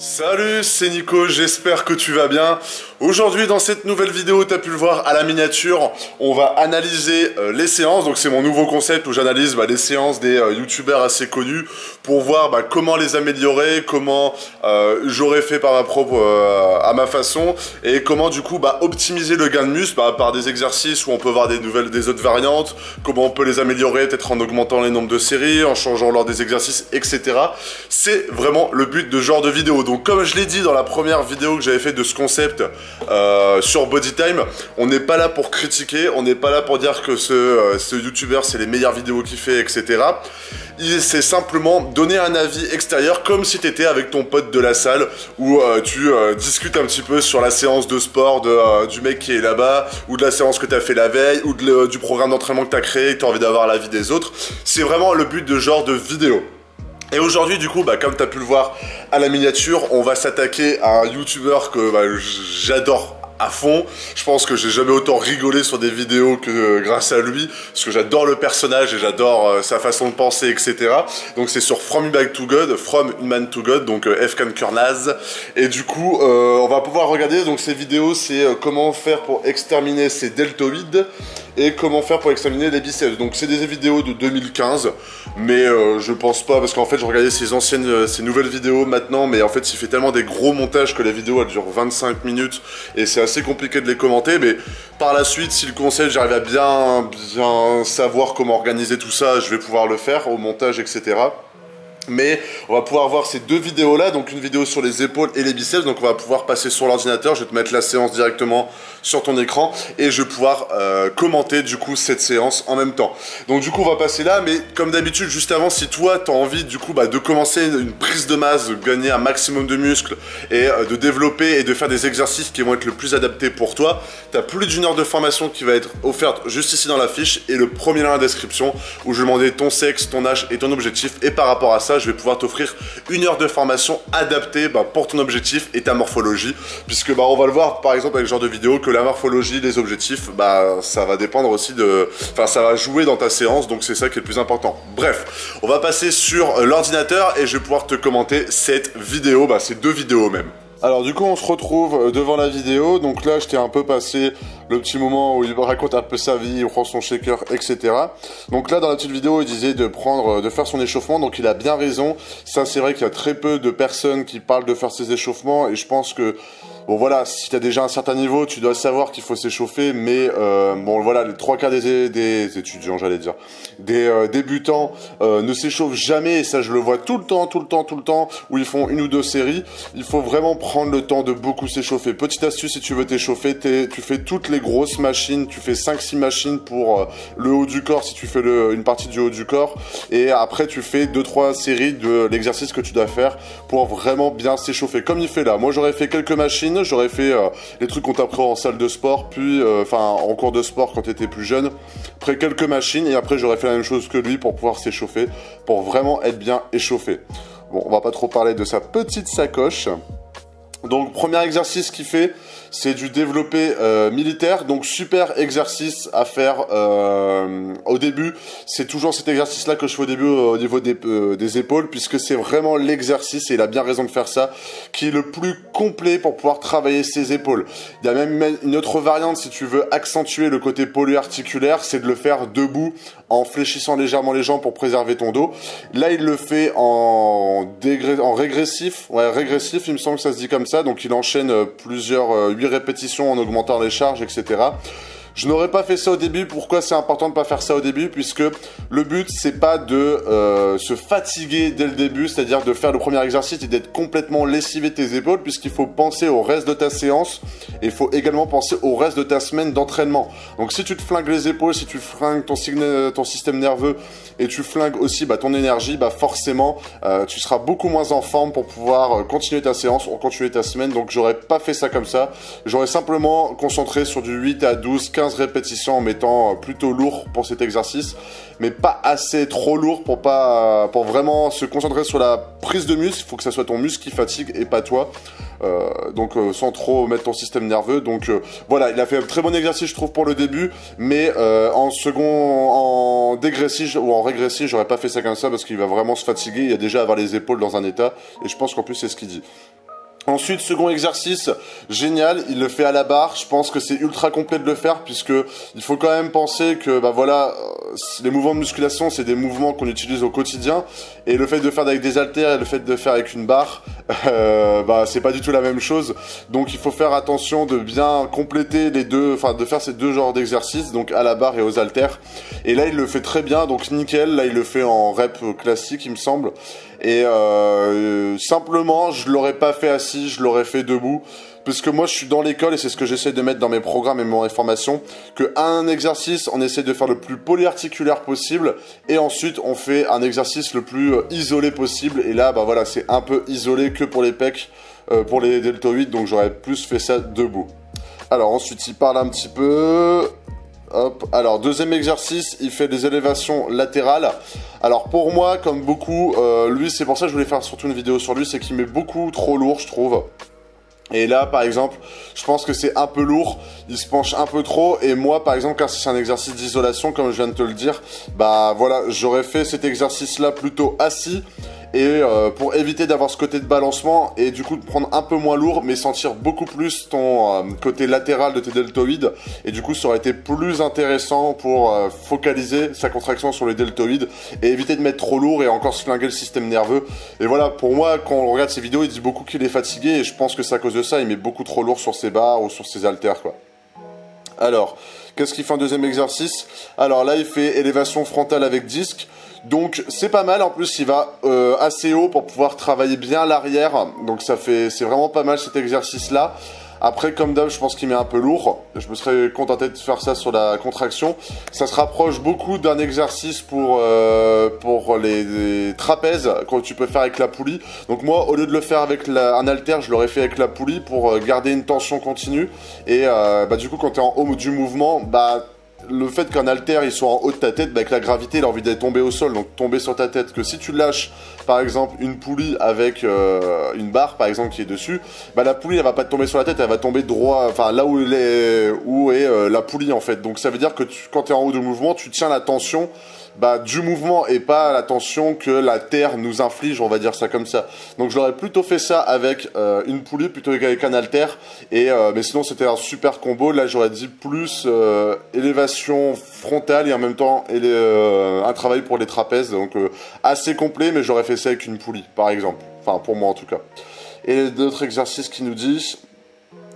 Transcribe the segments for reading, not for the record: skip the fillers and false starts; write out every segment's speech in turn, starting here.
Salut, c'est Nico, j'espère que tu vas bien. Aujourd'hui, dans cette nouvelle vidéo, tu as pu le voir à la miniature, on va analyser les séances. Donc c'est mon nouveau concept où j'analyse les séances des youtubeurs assez connus pour voir comment les améliorer, comment j'aurais fait par à ma façon et comment du coup optimiser le gain de muscle par des exercices où on peut voir des autres variantes, comment on peut les améliorer peut-être en augmentant les nombres de séries, en changeant l'ordre des exercices, etc. C'est vraiment le but de ce genre de vidéo. Donc comme je l'ai dit dans la première vidéo que j'avais fait de ce concept sur Bodytime, on n'est pas là pour critiquer, on n'est pas là pour dire que ce youtubeur c'est les meilleures vidéos qu'il fait, etc. C'est simplement donner un avis extérieur comme si tu étais avec ton pote de la salle où tu discutes un petit peu sur la séance de sport du mec qui est là-bas, ou de la séance que tu as fait la veille, ou du programme d'entraînement que tu as créé et que tu as envie d'avoir l'avis des autres. C'est vraiment le but de ce genre de vidéo. Et aujourd'hui, du coup, comme tu as pu le voir à la miniature, on va s'attaquer à un youtubeur que j'adore à fond. Je pense que j'ai jamais autant rigolé sur des vidéos que grâce à lui, parce que j'adore le personnage et j'adore sa façon de penser, etc. Donc c'est sur From Human to God, From Human to God, donc Efkan Kurnaz. Et du coup, on va pouvoir regarder donc ces vidéos, c'est comment faire pour exterminer ses deltoïdes et comment faire pour exterminer les biceps. Donc c'est des vidéos de 2015, mais je pense pas, parce qu'en fait je regardais ces nouvelles vidéos maintenant, mais en fait il fait tellement des gros montages que la vidéo elle dure 25 minutes et c'est assez compliqué de les commenter. Mais par la suite, si le concept j'arrive à bien savoir comment organiser tout ça, je vais pouvoir le faire au montage, etc. Mais on va pouvoir voir ces deux vidéos là, donc une vidéo sur les épaules et les biceps. Donc on va pouvoir passer sur l'ordinateur, je vais te mettre la séance directement sur ton écran et je vais pouvoir commenter du coup cette séance en même temps. Donc du coup on va passer là, mais comme d'habitude juste avant, si toi tu as envie du coup de commencer une prise de masse, de gagner un maximum de muscles et de développer et de faire des exercices qui vont être le plus adaptés pour toi, tu as plus d'une heure de formation qui va être offerte juste ici dans la fiche et le premier lien dans la description où je vais demander ton sexe, ton âge et ton objectif, et par rapport à ça je vais pouvoir t'offrir une heure de formation adaptée pour ton objectif et ta morphologie, puisque on va le voir par exemple avec ce genre de vidéo que la morphologie, les objectifs, ça va dépendre aussi ça va jouer dans ta séance, donc c'est ça qui est le plus important. Bref, on va passer sur l'ordinateur et je vais pouvoir te commenter cette vidéo, ces deux vidéos même. Alors du coup on se retrouve devant la vidéo, donc là je t'ai un peu passé le petit moment où il raconte un peu sa vie, il prend son shaker, etc. Donc là dans la petite vidéo il disait de faire son échauffement, donc il a bien raison. Ça c'est vrai qu'il y a très peu de personnes qui parlent de faire ses échauffements et je pense que bon voilà, si tu as déjà un certain niveau, tu dois savoir qu'il faut s'échauffer, mais bon voilà, les trois quarts des étudiants, j'allais dire, des débutants ne s'échauffent jamais, et ça je le vois tout le temps, où ils font une ou deux séries. Il faut vraiment prendre le temps de beaucoup s'échauffer. Petite astuce, si tu veux t'échauffer, tu fais toutes les grosses machines, tu fais 5-6 machines pour le haut du corps si tu fais une partie du haut du corps, et après tu fais 2-3 séries de l'exercice que tu dois faire pour vraiment bien s'échauffer, comme il fait là. Moi j'aurais fait quelques machines, j'aurais fait les trucs qu'on t'apprend en salle de sport, puis en cours de sport quand tu étais plus jeune, après quelques machines, et après j'aurais fait la même chose que lui pour pouvoir s'échauffer, pour vraiment être bien échauffé. Bon, on va pas trop parler de sa petite sacoche. Donc premier exercice qu'il fait, c'est du développé militaire, donc super exercice à faire au début. C'est toujours cet exercice là que je fais au début au niveau des épaules, puisque c'est vraiment l'exercice, et il a bien raison de faire ça, qui est le plus complet pour pouvoir travailler ses épaules. Il y a même une autre variante si tu veux accentuer le côté polyarticulaire, c'est de le faire debout en fléchissant légèrement les jambes pour préserver ton dos. Là il le fait en régressif, régressif, il me semble que ça se dit comme ça, donc il enchaîne plusieurs 8 répétitions en augmentant les charges, etc. Je n'aurais pas fait ça au début. Pourquoi c'est important de ne pas faire ça au début? Puisque le but, c'est pas de se fatiguer dès le début, c'est-à-dire de faire le premier exercice et d'être complètement lessivé tes épaules, puisqu'il faut penser au reste de ta séance et il faut également penser au reste de ta semaine d'entraînement. Donc si tu te flingues les épaules, si tu flingues ton système nerveux et tu flingues aussi ton énergie, forcément tu seras beaucoup moins en forme pour pouvoir continuer ta séance ou continuer ta semaine. Donc j'aurais pas fait ça comme ça. J'aurais simplement concentré sur du 8 à 12, 15 répétitions en mettant plutôt lourd pour cet exercice, mais pas assez trop lourd pour vraiment se concentrer sur la prise de muscle. Il faut que ça soit ton muscle qui fatigue et pas toi. Donc sans trop mettre ton système nerveux. Donc voilà, il a fait un très bon exercice je trouve pour le début, mais en dégressif ou en régressif, j'aurais pas fait ça comme ça parce qu'il va vraiment se fatiguer. Il a déjà avoir les épaules dans un état, et je pense qu'en plus c'est ce qu'il dit. Ensuite, second exercice, génial, il le fait à la barre. Je pense que c'est ultra complet de le faire puisque il faut quand même penser que bah voilà, les mouvements de musculation, c'est des mouvements qu'on utilise au quotidien et le fait de faire avec des haltères et le fait de faire avec une barre, bah c'est pas du tout la même chose. Donc il faut faire attention de bien compléter les deux, enfin de faire ces deux genres d'exercices, donc à la barre et aux haltères. Et là, il le fait très bien, donc nickel. Là, il le fait en rep classique, il me semble. Et simplement, je l'aurais pas fait assis, je l'aurais fait debout. Parce que moi, je suis dans l'école et c'est ce que j'essaie de mettre dans mes programmes et mes formations. Que un exercice, on essaie de faire le plus polyarticulaire possible. Et ensuite, on fait un exercice le plus isolé possible. Et là, bah voilà, c'est un peu isolé que pour les pecs, pour les deltoïdes. Donc j'aurais plus fait ça debout. Alors ensuite, il parle un petit peu... Hop. Alors deuxième exercice, il fait des élévations latérales. Alors pour moi, comme beaucoup, lui c'est pour ça que je voulais faire surtout une vidéo sur lui, c'est qu'il met beaucoup trop lourd, je trouve. Et là par exemple, je pense que c'est un peu lourd, il se penche un peu trop. Et moi par exemple, car si c'est un exercice d'isolation, comme je viens de te le dire, bah voilà, j'aurais fait cet exercice là plutôt assis. Et pour éviter d'avoir ce côté de balancement et du coup de prendre un peu moins lourd mais sentir beaucoup plus ton côté latéral de tes deltoïdes, et du coup ça aurait été plus intéressant pour focaliser sa contraction sur les deltoïdes et éviter de mettre trop lourd et encore se flinguer le système nerveux. Et voilà, pour moi quand on regarde ses vidéos, il dit beaucoup qu'il est fatigué et je pense que c'est à cause de ça, il met beaucoup trop lourd sur ses barres ou sur ses haltères quoi. Alors, qu'est-ce qu'il fait en deuxième exercice? Alors là il fait élévation frontale avec disque. Donc c'est pas mal, en plus il va assez haut pour pouvoir travailler bien l'arrière, donc c'est vraiment pas mal cet exercice là. Après comme d'hab je pense qu'il met un peu lourd, je me serais contenté de faire ça sur la contraction. Ça se rapproche beaucoup d'un exercice pour les trapèzes que tu peux faire avec la poulie. Donc moi au lieu de le faire avec un haltère, je l'aurais fait avec la poulie pour garder une tension continue. Et bah, du coup quand tu es en haut du mouvement, bah le fait qu'un haltère il soit en haut de ta tête, bah, avec la gravité il a envie d'être tombé au sol, donc tomber sur ta tête. Que si tu lâches par exemple une poulie avec une barre par exemple qui est dessus, bah la poulie elle va pas te tomber sur la tête, elle va tomber droit, enfin là où est la poulie en fait. Donc ça veut dire que quand tu es en haut du mouvement, tu tiens la tension bah, du mouvement et pas la tension que la terre nous inflige, on va dire ça comme ça. Donc j'aurais plutôt fait ça avec une poulie plutôt qu'avec un haltère. Mais sinon c'était un super combo. Là j'aurais dit plus élévation frontale et en même temps un travail pour les trapèzes. Donc assez complet, mais j'aurais fait ça avec une poulie par exemple. Enfin pour moi en tout cas. Et d'autres exercices qui nous dit,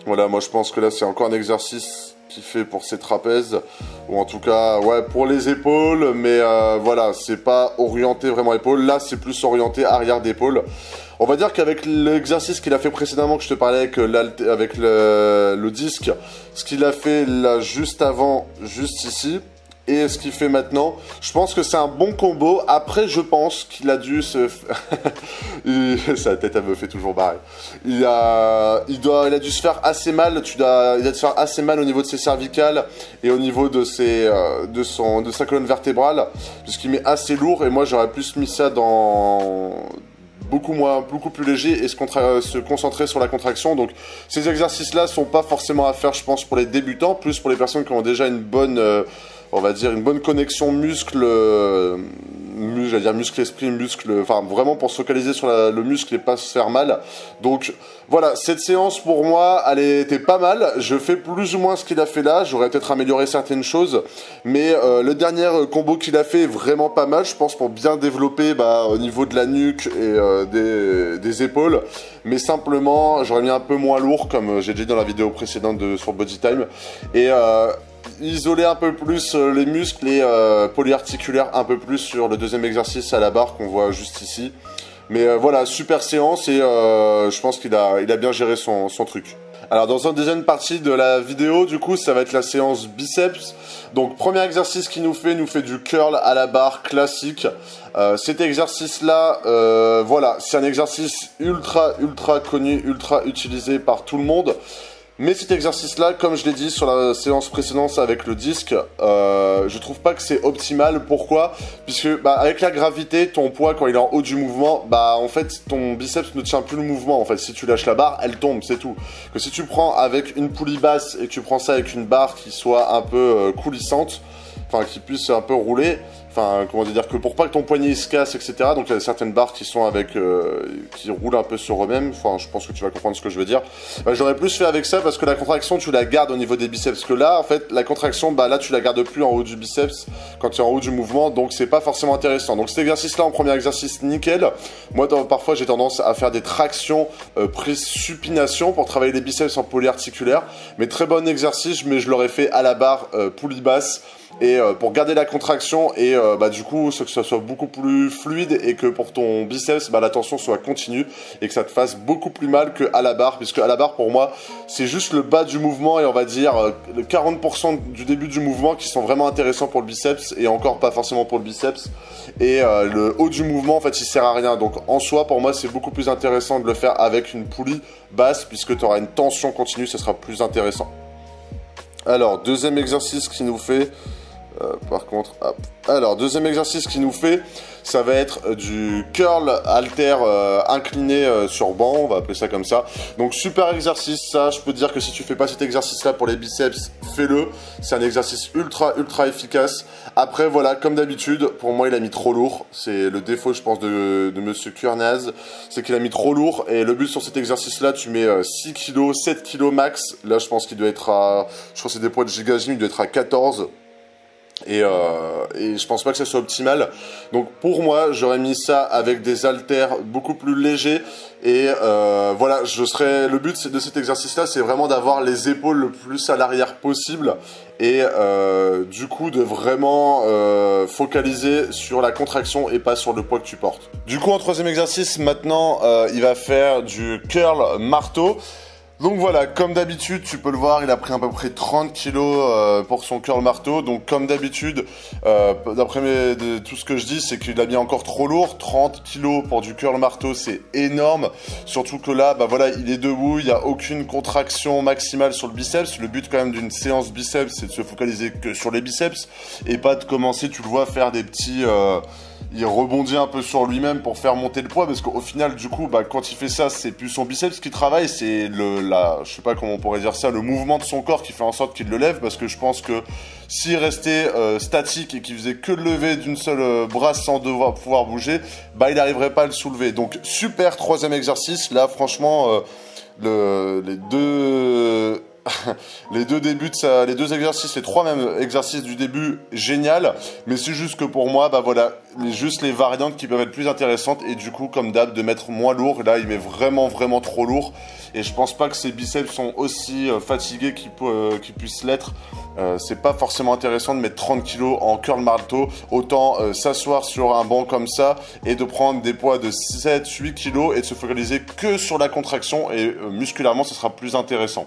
voilà, moi je pense que là c'est encore un exercice qu'il fait pour ses trapèzes, ou en tout cas ouais pour les épaules, mais voilà, c'est pas orienté vraiment épaules. Là c'est plus orienté arrière d'épaule. On va dire qu'avec l'exercice qu'il a fait précédemment, que je te parlais avec le disque, ce qu'il a fait là juste avant, juste ici, et ce qu'il fait maintenant, je pense que c'est un bon combo. Après je pense qu'il a dû se... sa tête elle me fait toujours barrer. Il a dû se faire assez mal, il a dû se faire assez mal au niveau de ses cervicales et au niveau de sa colonne vertébrale, puisqu'il met assez lourd, et moi j'aurais plus mis ça dans... beaucoup plus léger et se concentrer sur la contraction. Donc ces exercices là sont pas forcément à faire, je pense, pour les débutants, plus pour les personnes qui ont déjà une bonne on va dire une bonne connexion j'allais dire muscle-esprit, enfin vraiment pour se focaliser sur le muscle et pas se faire mal. Donc voilà, cette séance pour moi, elle était pas mal. Je fais plus ou moins ce qu'il a fait là, j'aurais peut-être amélioré certaines choses, mais le dernier combo qu'il a fait est vraiment pas mal, je pense, pour bien développer au niveau de la nuque et des épaules. Mais simplement, j'aurais mis un peu moins lourd, comme j'ai dit dans la vidéo précédente sur Body Time, et isoler un peu plus les muscles et polyarticulaires un peu plus sur le deuxième exercice à la barre qu'on voit juste ici. Mais voilà, super séance, et je pense qu'il a bien géré son truc. Alors dans une deuxième partie de la vidéo, du coup, ça va être la séance biceps. Donc premier exercice qu'il nous fait du curl à la barre classique. Cet exercice-là, voilà, c'est un exercice ultra connu, ultra utilisé par tout le monde. Mais cet exercice-là, comme je l'ai dit sur la séance précédente avec le disque, je trouve pas que c'est optimal. Pourquoi? Puisque avec la gravité, ton poids quand il est en haut du mouvement, en fait ton biceps ne tient plus le mouvement. En fait, si tu lâches la barre, elle tombe, c'est tout. Que si tu prends avec une poulie basse et que tu prends ça avec une barre qui soit un peu coulissante, enfin qui puisse un peu rouler, enfin comment dire, que pour pas que ton poignet il se casse, etc. Donc il y a certaines barres qui sont avec, qui roulent un peu sur eux-mêmes, enfin je pense que tu vas comprendre ce que je veux dire. Bah, j'aurais plus fait avec ça parce que la contraction tu la gardes au niveau des biceps, parce que là en fait la contraction, bah là tu la gardes plus en haut du biceps quand tu es en haut du mouvement, donc c'est pas forcément intéressant. Donc cet exercice là en premier exercice nickel. Moi parfois j'ai tendance à faire des tractions prise supination pour travailler les biceps en polyarticulaire, mais très bon exercice, mais je l'aurais fait à la barre poulie basse. Et pour garder la contraction et bah, du coup que ça soit beaucoup plus fluide et que pour ton biceps bah, la tension soit continue et que ça te fasse beaucoup plus mal que à la barre, puisque à la barre pour moi c'est juste le bas du mouvement et on va dire le 40% du début du mouvement qui sont vraiment intéressants pour le biceps et encore pas forcément pour le biceps, et le haut du mouvement en fait il sert à rien. Donc en soi pour moi c'est beaucoup plus intéressant de le faire avec une poulie basse puisque tu auras une tension continue, ce sera plus intéressant. Alors deuxième exercice qui nous fait par contre, hop. Alors, deuxième exercice qui nous fait, ça va être du curl halter incliné sur banc, on va appeler ça comme ça. Donc, super exercice, ça, je peux te dire que si tu fais pas cet exercice-là pour les biceps, fais-le. C'est un exercice ultra efficace. Après, voilà, comme d'habitude, pour moi, il a mis trop lourd. C'est le défaut, je pense, de Monsieur Kurnaz, c'est qu'il a mis trop lourd. Et le but sur cet exercice-là, tu mets 6 kg, 7 kg max. Là, je pense qu'il doit être à, je crois que c'est des poids de giga gym, il doit être à 14. Et je pense pas que ça soit optimal. Donc pour moi, j'aurais mis ça avec des haltères beaucoup plus légers. Et voilà, le but de cet exercice-là, c'est vraiment d'avoir les épaules le plus à l'arrière possible. Et du coup, de vraiment focaliser sur la contraction et pas sur le poids que tu portes. Du coup, en troisième exercice, maintenant, il va faire du curl marteau. Donc voilà, comme d'habitude, tu peux le voir, il a pris à peu près 30 kg pour son curl marteau. Donc comme d'habitude, d'après tout ce que je dis, c'est qu'il a mis encore trop lourd. 30 kg pour du curl marteau, c'est énorme. Surtout que là, bah voilà, il est debout, il n'y a aucune contraction maximale sur le biceps. Le but quand même d'une séance biceps, c'est de se focaliser que sur les biceps et pas de commencer, tu le vois, faire des petits... il rebondit un peu sur lui-même pour faire monter le poids, parce qu'au final, du coup, bah, quand il fait ça, c'est plus son biceps qui travaille, c'est je sais pas comment on pourrait dire ça, le mouvement de son corps qui fait en sorte qu'il le lève, parce que je pense que s'il restait statique et qu'il faisait que le lever d'une seule bras sans devoir pouvoir bouger, bah, il n'arriverait pas à le soulever. Donc, super troisième exercice, là, franchement, les deux exercices, les trois mêmes exercices du début, génial, mais c'est juste que pour moi, bah voilà, juste les variantes qui peuvent être plus intéressantes, et du coup, comme d'hab, de mettre moins lourd. Là, il met vraiment trop lourd, et je pense pas que ses biceps sont aussi fatigués qu'ils puissent l'être. C'est pas forcément intéressant de mettre 30 kg en curl marteau, autant s'asseoir sur un banc comme ça, et de prendre des poids de 7-8 kg, et de se focaliser que sur la contraction, et musculairement, ce sera plus intéressant.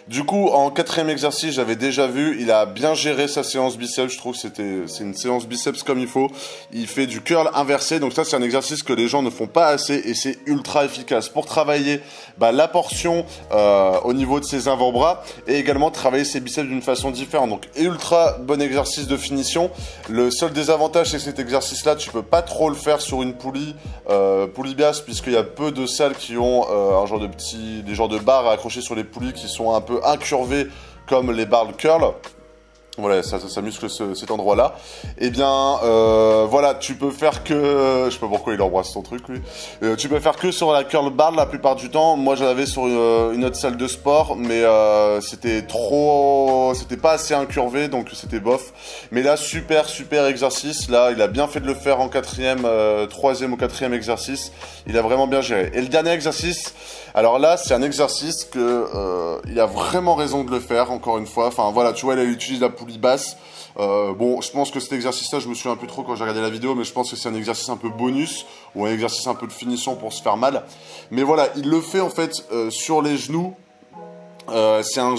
Du coup, en quatrième exercice, j'avais déjà vu, il a bien géré sa séance biceps. Je trouve que c'est une séance biceps comme il faut. Il fait du curl inversé, donc ça c'est un exercice que les gens ne font pas assez et c'est ultra efficace pour travailler la portion au niveau de ses avant-bras et également travailler ses biceps d'une façon différente. Donc ultra bon exercice de finition. Le seul désavantage c'est que cet exercice-là, tu peux pas trop le faire sur une poulie basse, puisqu'il y a peu de salles qui ont des genres de barres à accrocher sur les poulies qui sont un peu incurvé comme les barres de curl. Voilà, ça muscle cet endroit-là. Et bien, voilà, tu peux faire que... Je sais pas pourquoi il embrasse son truc, lui. Tu peux faire que sur la curl bar la plupart du temps. Moi, j'en avais sur une autre salle de sport, mais c'était pas assez incurvé, donc c'était bof. Mais là, super exercice. Là, il a bien fait de le faire en troisième ou quatrième exercice. Il a vraiment bien géré. Et le dernier exercice, alors là, c'est un exercice que il a vraiment raison de le faire, encore une fois. Enfin, voilà, tu vois, il utilise la poulie basse. Bon, je pense que cet exercice-là, je me souviens un peu trop quand j'ai regardé la vidéo, mais je pense que c'est un exercice un peu bonus ou un exercice un peu de finition pour se faire mal. Mais voilà, il le fait en fait sur les genoux. C'est un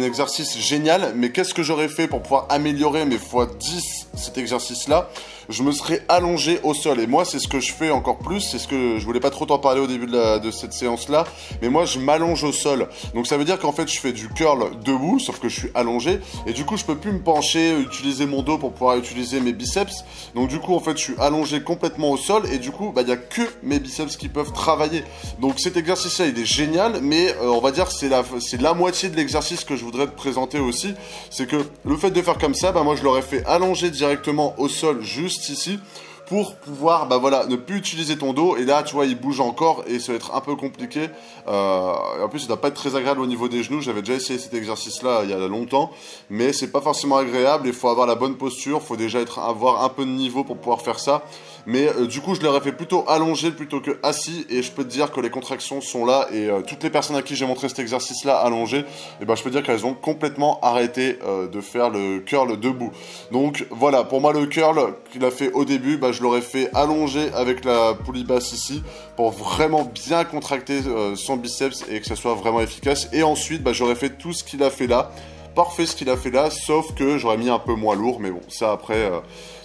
exercice génial, mais qu'est-ce que j'aurais fait pour pouvoir améliorer mes x10 cet exercice-là? je me serais allongé au sol. Et moi, c'est ce que je fais encore plus, c'est ce que je voulais pas trop t'en parler au début de cette séance-là, mais moi, je m'allonge au sol. Donc ça veut dire qu'en fait, je fais du curl debout, sauf que je suis allongé, et du coup, je peux plus me pencher, utiliser mon dos pour pouvoir utiliser mes biceps. Donc du coup, en fait, je suis allongé complètement au sol, et du coup, bah, il y a que mes biceps qui peuvent travailler. Donc cet exercice-là, il est génial, mais on va dire que c'est la moitié de l'exercice que je voudrais te présenter aussi. C'est que le fait de faire comme ça, bah, moi, je l'aurais fait allonger directement au sol, juste ici, pour pouvoir, bah voilà, ne plus utiliser ton dos. Et là, tu vois, il bouge encore et ça va être un peu compliqué. Et en plus, ça doit pas être très agréable au niveau des genoux. J'avais déjà essayé cet exercice-là il y a longtemps, mais c'est pas forcément agréable. Il faut avoir la bonne posture, il faut déjà avoir un peu de niveau pour pouvoir faire ça. Mais du coup, je l'aurais fait plutôt allongé plutôt que assis. Et je peux te dire que les contractions sont là. Et toutes les personnes à qui j'ai montré cet exercice-là allongé, et ben, je peux dire qu'elles ont complètement arrêté de faire le curl debout. Donc voilà, pour moi, le curl qu'il a fait au début, bah, je l'aurais fait allongé avec la poulie basse ici pour vraiment bien contracter son biceps et que ça soit vraiment efficace. Et ensuite, bah, j'aurais fait tout ce qu'il a fait là. Parfait ce qu'il a fait là, sauf que j'aurais mis un peu moins lourd, mais bon, ça après,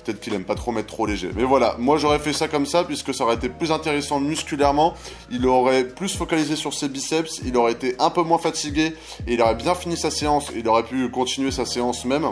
peut-être qu'il aime pas trop mettre trop léger. Mais voilà, moi j'aurais fait ça comme ça, puisque ça aurait été plus intéressant musculairement, il aurait plus focalisé sur ses biceps, il aurait été un peu moins fatigué, et il aurait bien fini sa séance, il aurait pu continuer sa séance même.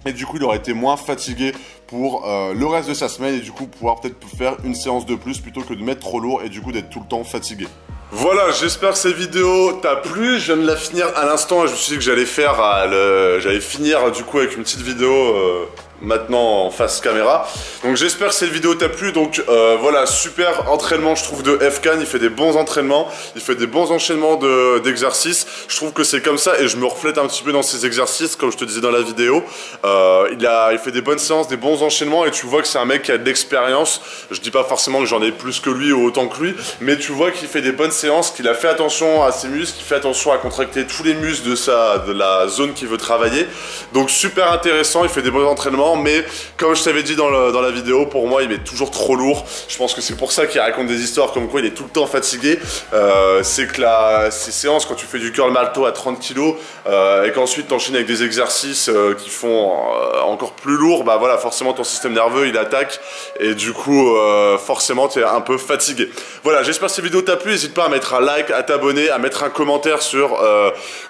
Et du coup, il aurait été moins fatigué pour le reste de sa semaine et du coup pouvoir peut-être faire une séance de plus plutôt que de mettre trop lourd et du coup d'être tout le temps fatigué. Voilà, j'espère que cette vidéo t'a plu. Je viens de la finir à l'instant et je me suis dit que j'allais finir du coup avec une petite vidéo maintenant en face caméra. Donc j'espère que cette vidéo t'a plu. Donc voilà, super entraînement je trouve de Efkan. Il fait des bons entraînements, il fait des bons enchaînements d'exercices. Je trouve que c'est comme ça et je me reflète un petit peu dans ses exercices comme je te disais dans la vidéo. Il fait des bonnes séances, des bons enchaînements et tu vois que c'est un mec qui a de l'expérience. Je dis pas forcément que j'en ai plus que lui ou autant que lui, mais tu vois qu'il fait des bonnes séances, qu'il a fait attention à ses muscles, qu'il fait attention à contracter tous les muscles de la zone qu'il veut travailler. Donc super intéressant, il fait des bons entraînements. Mais comme je t'avais dit dans la vidéo, pour moi il est toujours trop lourd. Je pense que c'est pour ça qu'il raconte des histoires comme quoi il est tout le temps fatigué. C'est que ces séances, quand tu fais du curl malto à 30 kg et qu'ensuite tu enchaînes avec des exercices qui font encore plus lourd, bah voilà, forcément ton système nerveux il attaque et du coup forcément tu es un peu fatigué. Voilà, j'espère que cette vidéo t'a plu. N'hésite pas à mettre un like, à t'abonner, à mettre un commentaire sur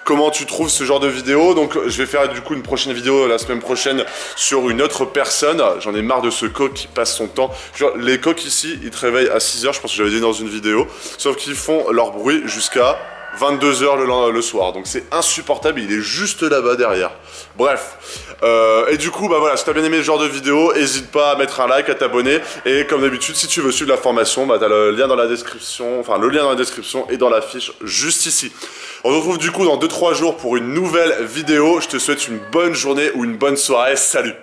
comment tu trouves ce genre de vidéo. Donc je vais faire du coup une prochaine vidéo la semaine prochaine sur une autre personne. J'en ai marre de ce coq qui passe son temps. Genre, les coqs ici, ils te réveillent à 6 h, je pense que j'avais dit dans une vidéo. Sauf qu'ils font leur bruit jusqu'à 22 h le soir. Donc c'est insupportable, il est juste là-bas derrière. Bref. Et du coup, bah voilà, si t'as bien aimé ce genre de vidéo, n'hésite pas à mettre un like, à t'abonner. Et comme d'habitude, si tu veux suivre la formation, bah t'as le lien dans la description, enfin le lien dans la description et dans la fiche juste ici. On se retrouve du coup dans 2-3 jours pour une nouvelle vidéo. Je te souhaite une bonne journée ou une bonne soirée. Salut!